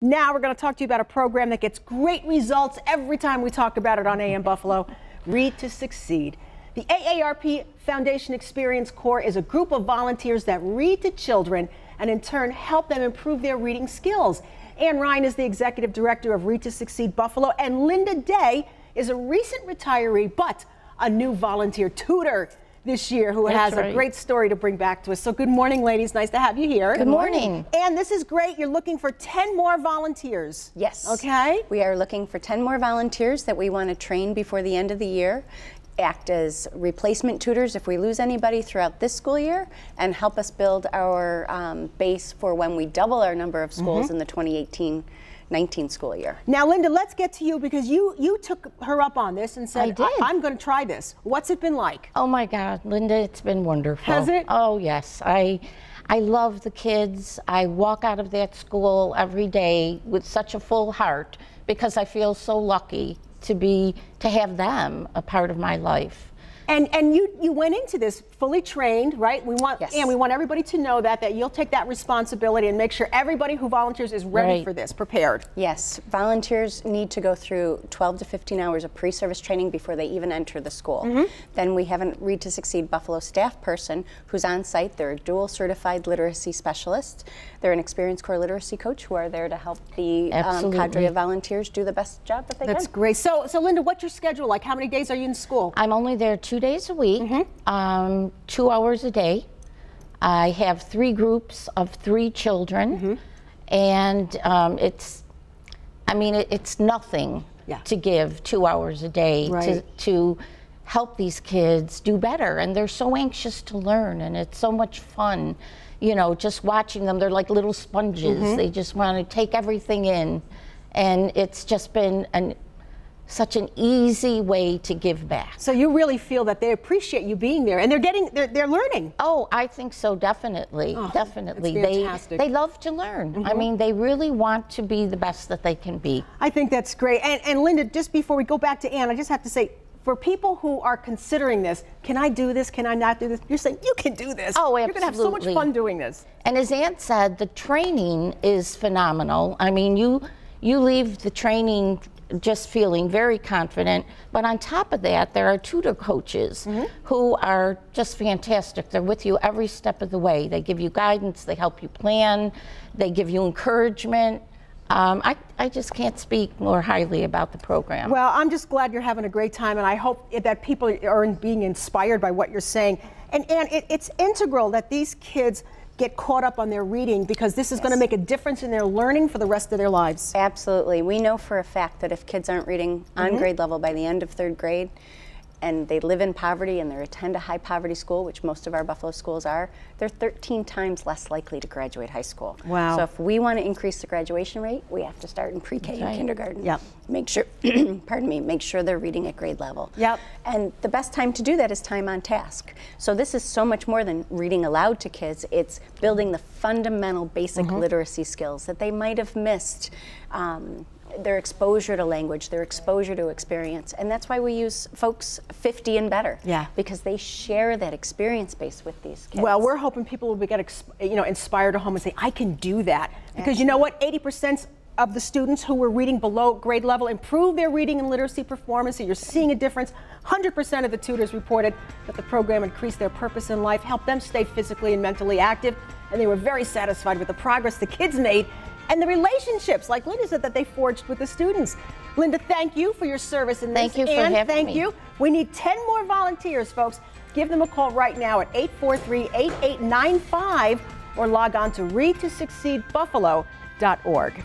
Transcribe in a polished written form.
Now we're going to talk to you about a program that gets great results every time we talk about it on AM Buffalo, Read to Succeed. The AARP Foundation Experience Corps is a group of volunteers that read to children and in turn help them improve their reading skills. Ann Ryan is the executive director of Read to Succeed Buffalo, and Linda Day is a recent retiree but a new volunteer tutor this year who has a great story to bring back to us. So good morning, ladies. Nice to have you here. Good morning. And this is great. You're looking for 10 more volunteers. Yes. Okay. We are looking for 10 more volunteers that we want to train before the end of the year, act as replacement tutors if we lose anybody throughout this school year, and help us build our base for when we double our number of schools in the 2018-19 school year. Now, Linda, let's get to you because you took her up on this and said, I'm going to try this. What's it been like? Oh my God, Linda, it's been wonderful. Has it? Oh yes, I love the kids. I walk out of that school every day with such a full heart because I feel so lucky to have them a part of my life. And you went into this fully trained, right? We want, yes. And we want everybody to know that you'll take that responsibility and make sure everybody who volunteers is ready for this, prepared. Yes, volunteers need to go through 12 to 15 hours of pre-service training before they even enter the school. Then we have a Read to Succeed Buffalo staff person who's on site. They're a dual certified literacy specialist. They're an Experience Corps literacy coach who are there to help the cadre of volunteers do the best job that they can. That's great. So Linda, what's your schedule like? How many days are you in school? I'm only there 2 days a week, 2 hours a day. I have 3 groups of 3 children, and it's nothing to give 2 hours a day to help these kids do better. And they're so anxious to learn, and it's so much fun, you know, just watching them. They're like little sponges. They just want to take everything in, and it's just been such an easy way to give back. So you really feel that they appreciate you being there, and they're learning. Oh, I think so, definitely, definitely. They love to learn. I mean, they really want to be the best that they can be. I think that's great. And Linda, just before we go back to Ann, I just have to say, for people who are considering this, can I do this? Can I not do this? You're saying you can do this. Oh, absolutely. You're going to have so much fun doing this. And as Ann said, the training is phenomenal. I mean, you leave the training just feeling very confident, but on top of that, there are tutor coaches who are just fantastic. They're with you every step of the way. They give you guidance, they help you plan, they give you encouragement. I just can't speak more highly about the program. Well, I'm just glad you're having a great time, and I hope that people are being inspired by what you're saying. And it's integral that these kids get caught up on their reading, because this is going to make a difference in their learning for the rest of their lives. Absolutely. We know for a fact that if kids aren't reading on grade level by the end of 3rd grade, and they live in poverty and they attend a high poverty school, which most of our Buffalo schools are, they're 13 times less likely to graduate high school. Wow. So if we want to increase the graduation rate, we have to start in pre-K and kindergarten. Yep. Make sure, pardon me, make sure they're reading at grade level. Yep. And the best time to do that is time on task. So this is so much more than reading aloud to kids. It's building the fundamental basic literacy skills that they might have missed. Their exposure to language, their exposure to experience. And that's why we use folks 50 and better. Yeah. Because they share that experience base with these kids. Well, we're hoping people will get inspired at home and say, I can do that. Because you know what? 80% of the students who were reading below grade level improved their reading and literacy performance. So you're seeing a difference. 100% of the tutors reported that the program increased their purpose in life, helped them stay physically and mentally active, and they were very satisfied with the progress the kids made and the relationships, like Linda said, that they forged with the students. Linda, thank you for your service in this. Thank you for having me. Thank you. We need 10 more volunteers, folks. Give them a call right now at 843-8895 or log on to readtosucceedbuffalo.org.